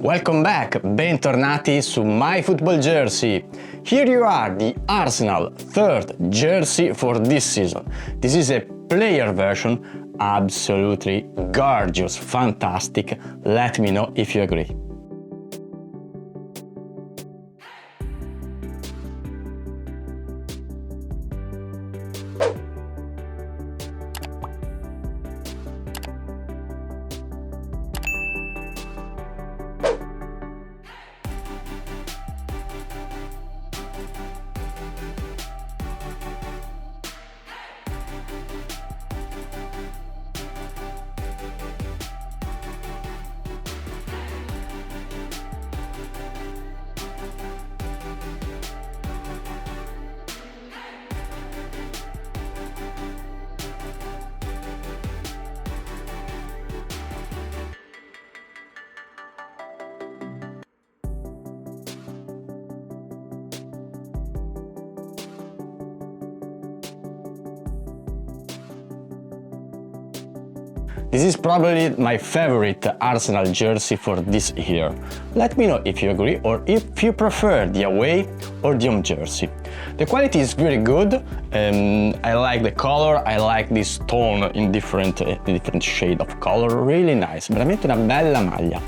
Welcome back, bentornati su My Football Jersey. Here you are, the Arsenal third jersey for this season. This is a player version, absolutely gorgeous, fantastic. Let me know if you agree. This is probably my favorite Arsenal jersey for this year. Let me know if you agree or if you prefer the away or the home jersey. The quality is very good, I like the color, I like this tone in different shade of color, really nice, veramente una bella maglia.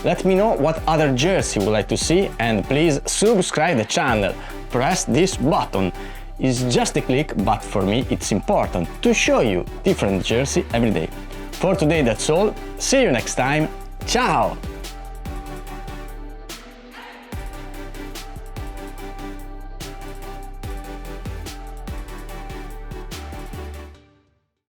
Let me know what other jersey you would like to see and please subscribe the channel, press this button. It's just a click, but for me it's important to show you different jersey every day. For today that's all, see you next time, ciao!